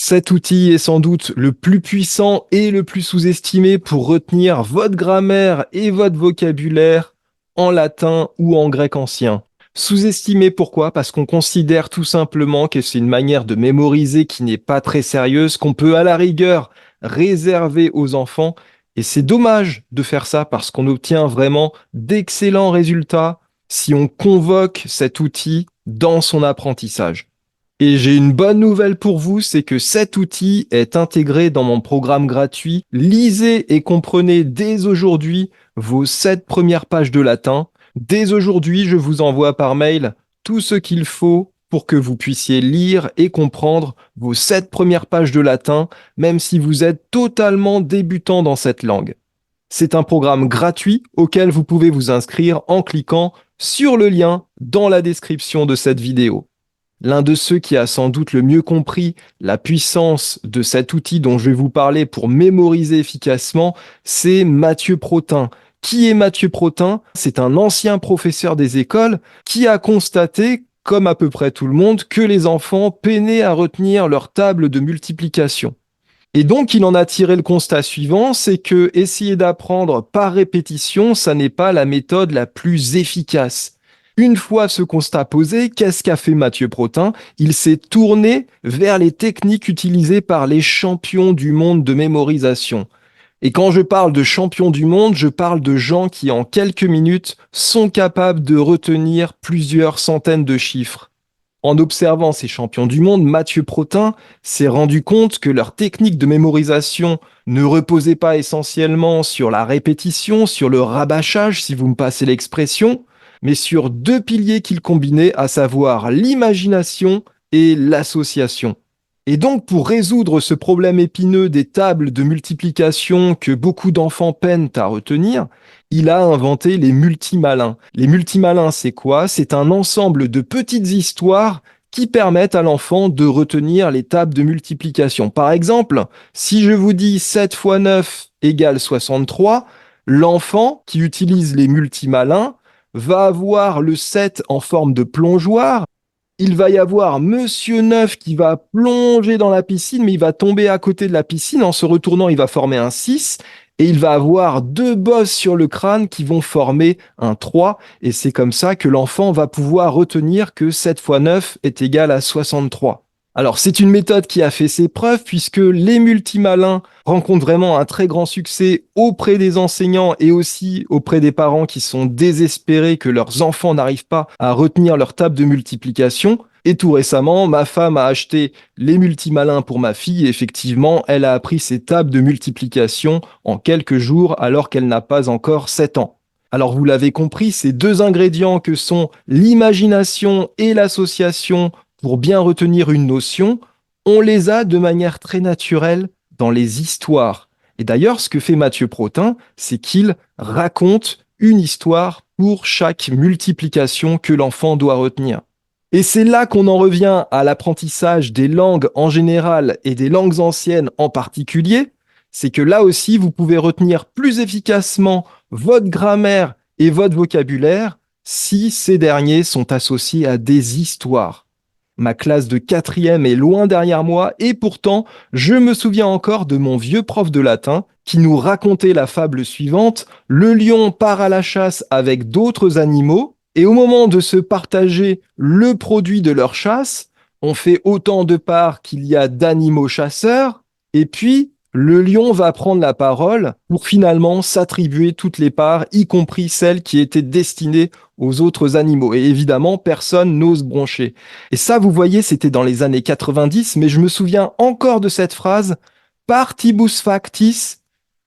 Cet outil est sans doute le plus puissant et le plus sous-estimé pour retenir votre grammaire et votre vocabulaire en latin ou en grec ancien. Sous-estimé pourquoi? Parce qu'on considère tout simplement que c'est une manière de mémoriser qui n'est pas très sérieuse, qu'on peut à la rigueur réserver aux enfants. Et c'est dommage de faire ça parce qu'on obtient vraiment d'excellents résultats si on convoque cet outil dans son apprentissage. Et j'ai une bonne nouvelle pour vous, c'est que cet outil est intégré dans mon programme gratuit. Lisez et comprenez dès aujourd'hui vos 7 premières pages de latin. Dès aujourd'hui, je vous envoie par mail tout ce qu'il faut pour que vous puissiez lire et comprendre vos 7 premières pages de latin, même si vous êtes totalement débutant dans cette langue. C'est un programme gratuit auquel vous pouvez vous inscrire en cliquant sur le lien dans la description de cette vidéo. L'un de ceux qui a sans doute le mieux compris la puissance de cet outil dont je vais vous parler pour mémoriser efficacement, c'est Mathieu Protin. Qui est Mathieu Protin? C'est un ancien professeur des écoles qui a constaté, comme à peu près tout le monde, que les enfants peinaient à retenir leur table de multiplication. Et donc, il en a tiré le constat suivant, c'est que essayer d'apprendre par répétition, ça n'est pas la méthode la plus efficace. Une fois ce constat posé, qu'est-ce qu'a fait Mathieu Protin? Il s'est tourné vers les techniques utilisées par les champions du monde de mémorisation. Et quand je parle de champions du monde, je parle de gens qui, en quelques minutes, sont capables de retenir plusieurs centaines de chiffres. En observant ces champions du monde, Mathieu Protin s'est rendu compte que leur technique de mémorisation ne reposait pas essentiellement sur la répétition, sur le rabâchage, si vous me passez l'expression, mais sur deux piliers qu'il combinait, à savoir l'imagination et l'association. Et donc, pour résoudre ce problème épineux des tables de multiplication que beaucoup d'enfants peinent à retenir, il a inventé les multimalins. Les multimalins, c'est quoi? C'est un ensemble de petites histoires qui permettent à l'enfant de retenir les tables de multiplication. Par exemple, si je vous dis 7 fois 9 égale 63, l'enfant qui utilise les multimalins va avoir le 7 en forme de plongeoir. Il va y avoir Monsieur Neuf qui va plonger dans la piscine, mais il va tomber à côté de la piscine. En se retournant, il va former un 6 et il va avoir deux bosses sur le crâne qui vont former un 3. Et c'est comme ça que l'enfant va pouvoir retenir que 7 fois 9 est égal à 63. Alors, c'est une méthode qui a fait ses preuves puisque les multimalins rencontrent vraiment un très grand succès auprès des enseignants et aussi auprès des parents qui sont désespérés que leurs enfants n'arrivent pas à retenir leur table de multiplication. Et tout récemment, ma femme a acheté les multimalins pour ma fille et effectivement, elle a appris ses tables de multiplication en quelques jours alors qu'elle n'a pas encore 7 ans. Alors vous l'avez compris, ces deux ingrédients que sont l'imagination et l'association pour bien retenir une notion, on les a de manière très naturelle dans les histoires. Et d'ailleurs, ce que fait Mathieu Protin, c'est qu'il raconte une histoire pour chaque multiplication que l'enfant doit retenir. Et c'est là qu'on en revient à l'apprentissage des langues en général et des langues anciennes en particulier, c'est que là aussi, vous pouvez retenir plus efficacement votre grammaire et votre vocabulaire si ces derniers sont associés à des histoires. Ma classe de 4e est loin derrière moi et pourtant, je me souviens encore de mon vieux prof de latin qui nous racontait la fable suivante. Le lion part à la chasse avec d'autres animaux et au moment de se partager le produit de leur chasse, on fait autant de parts qu'il y a d'animaux chasseurs et puis le lion va prendre la parole pour finalement s'attribuer toutes les parts, y compris celles qui étaient destinées aux autres animaux. Et évidemment, personne n'ose broncher. Et ça, vous voyez, c'était dans les années 90, mais je me souviens encore de cette phrase « Partibus factis,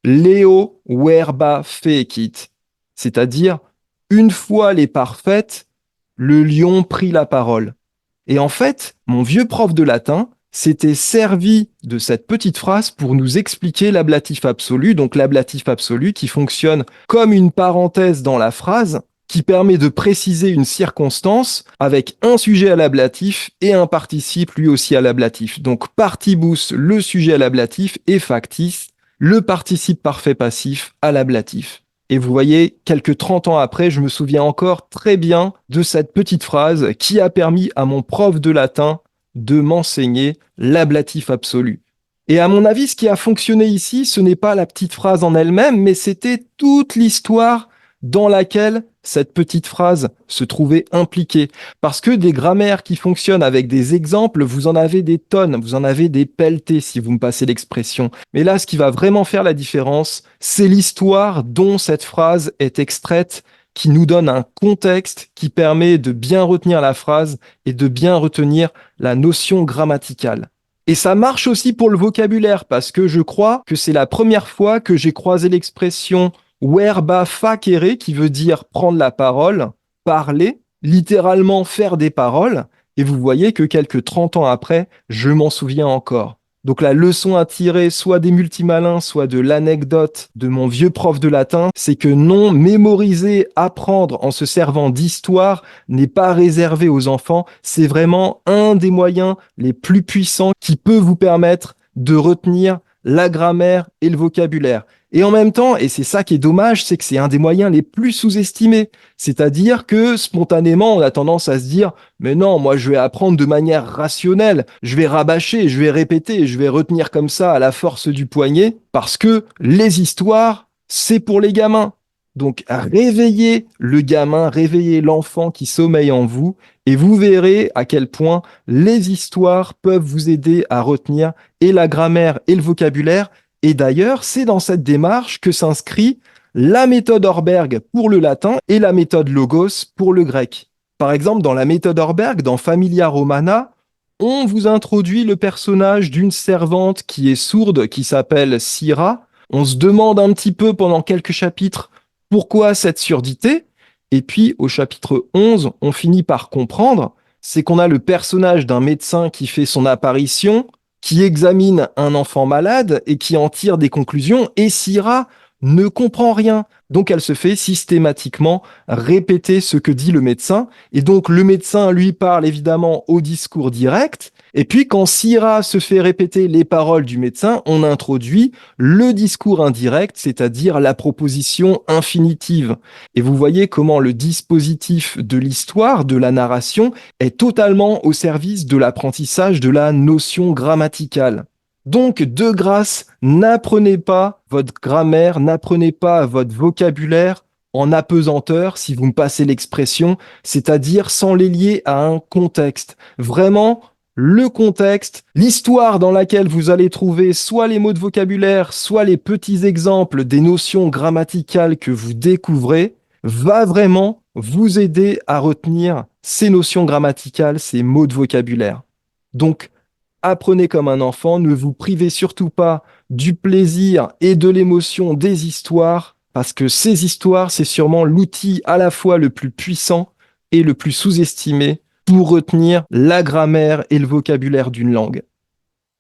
leo verba fecit », c'est-à-dire « une fois les parts faites, le lion prit la parole ». Et en fait, mon vieux prof de latin s'était servi de cette petite phrase pour nous expliquer l'ablatif absolu, donc l'ablatif absolu qui fonctionne comme une parenthèse dans la phrase, qui permet de préciser une circonstance avec un sujet à l'ablatif et un participe lui aussi à l'ablatif. Donc partibus, le sujet à l'ablatif, et factis, le participe parfait passif à l'ablatif. Et vous voyez, quelques 30 ans après, je me souviens encore très bien de cette petite phrase qui a permis à mon prof de latin de m'enseigner l'ablatif absolu. Et à mon avis, ce qui a fonctionné ici, ce n'est pas la petite phrase en elle-même, mais c'était toute l'histoire dans laquelle cette petite phrase se trouvait impliquée. Parce que des grammaires qui fonctionnent avec des exemples, vous en avez des tonnes, vous en avez des pelletés, si vous me passez l'expression. Mais là, ce qui va vraiment faire la différence, c'est l'histoire dont cette phrase est extraite, qui nous donne un contexte qui permet de bien retenir la phrase et de bien retenir la notion grammaticale. Et ça marche aussi pour le vocabulaire, parce que je crois que c'est la première fois que j'ai croisé l'expression verba facere, qui veut dire prendre la parole, parler, littéralement faire des paroles. Et vous voyez que quelques 30 ans après, je m'en souviens encore. Donc la leçon à tirer soit des multimalins, soit de l'anecdote de mon vieux prof de latin, c'est que non, mémoriser, apprendre en se servant d'histoire n'est pas réservé aux enfants. C'est vraiment un des moyens les plus puissants qui peut vous permettre de retenir la grammaire et le vocabulaire. Et en même temps, et c'est ça qui est dommage, c'est que c'est un des moyens les plus sous-estimés. C'est-à-dire que spontanément, on a tendance à se dire, mais non, moi je vais apprendre de manière rationnelle, je vais rabâcher, je vais répéter, je vais retenir comme ça à la force du poignet, parce que les histoires, c'est pour les gamins. Donc réveillez le gamin, réveillez l'enfant qui sommeille en vous, et vous verrez à quel point les histoires peuvent vous aider à retenir et la grammaire et le vocabulaire. Et d'ailleurs, c'est dans cette démarche que s'inscrit la méthode Orberg pour le latin et la méthode Logos pour le grec. Par exemple, dans la méthode Orberg, dans Familia Romana, on vous introduit le personnage d'une servante qui est sourde, qui s'appelle Syrah. On se demande un petit peu pendant quelques chapitres pourquoi cette surdité. Et puis, au chapitre 11, on finit par comprendre, c'est qu'on a le personnage d'un médecin qui fait son apparition, qui examine un enfant malade et qui en tire des conclusions, et Syrah ne comprend rien. Donc elle se fait systématiquement répéter ce que dit le médecin, et donc le médecin lui parle évidemment au discours direct, et puis quand Syrah se fait répéter les paroles du médecin, on introduit le discours indirect, c'est-à-dire la proposition infinitive. Et vous voyez comment le dispositif de l'histoire, de la narration, est totalement au service de l'apprentissage de la notion grammaticale. Donc, de grâce, n'apprenez pas votre grammaire, n'apprenez pas votre vocabulaire en apesanteur, si vous me passez l'expression, c'est-à-dire sans les lier à un contexte. Vraiment, le contexte, l'histoire dans laquelle vous allez trouver soit les mots de vocabulaire, soit les petits exemples des notions grammaticales que vous découvrez, va vraiment vous aider à retenir ces notions grammaticales, ces mots de vocabulaire. Donc, apprenez comme un enfant, ne vous privez surtout pas du plaisir et de l'émotion des histoires, parce que ces histoires, c'est sûrement l'outil à la fois le plus puissant et le plus sous-estimé pour retenir la grammaire et le vocabulaire d'une langue.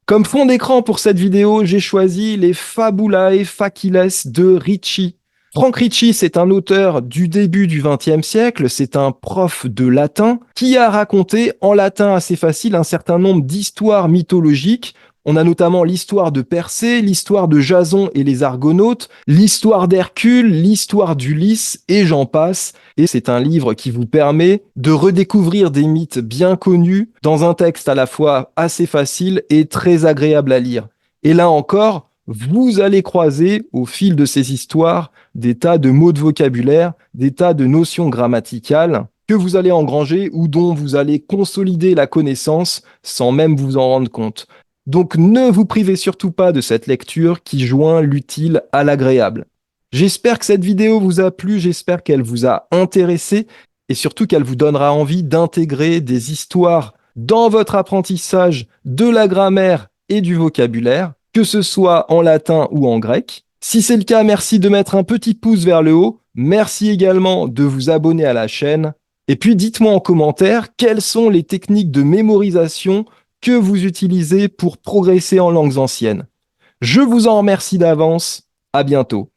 Comme fond d'écran pour cette vidéo, j'ai choisi les Fabulae Faciles de Ricci. Frank Ricci, c'est un auteur du début du XXe siècle, c'est un prof de latin qui a raconté en latin assez facile un certain nombre d'histoires mythologiques. On a notamment l'histoire de Persée, l'histoire de Jason et les Argonautes, l'histoire d'Hercule, l'histoire d'Ulysse et j'en passe. Et c'est un livre qui vous permet de redécouvrir des mythes bien connus dans un texte à la fois assez facile et très agréable à lire. Et là encore, vous allez croiser au fil de ces histoires des tas de mots de vocabulaire, des tas de notions grammaticales que vous allez engranger ou dont vous allez consolider la connaissance sans même vous en rendre compte. Donc ne vous privez surtout pas de cette lecture qui joint l'utile à l'agréable. J'espère que cette vidéo vous a plu, j'espère qu'elle vous a intéressé et surtout qu'elle vous donnera envie d'intégrer des histoires dans votre apprentissage de la grammaire et du vocabulaire, que ce soit en latin ou en grec. Si c'est le cas, merci de mettre un petit pouce vers le haut. Merci également de vous abonner à la chaîne. Et puis dites-moi en commentaire quelles sont les techniques de mémorisation que vous utilisez pour progresser en langues anciennes. Je vous en remercie d'avance. À bientôt.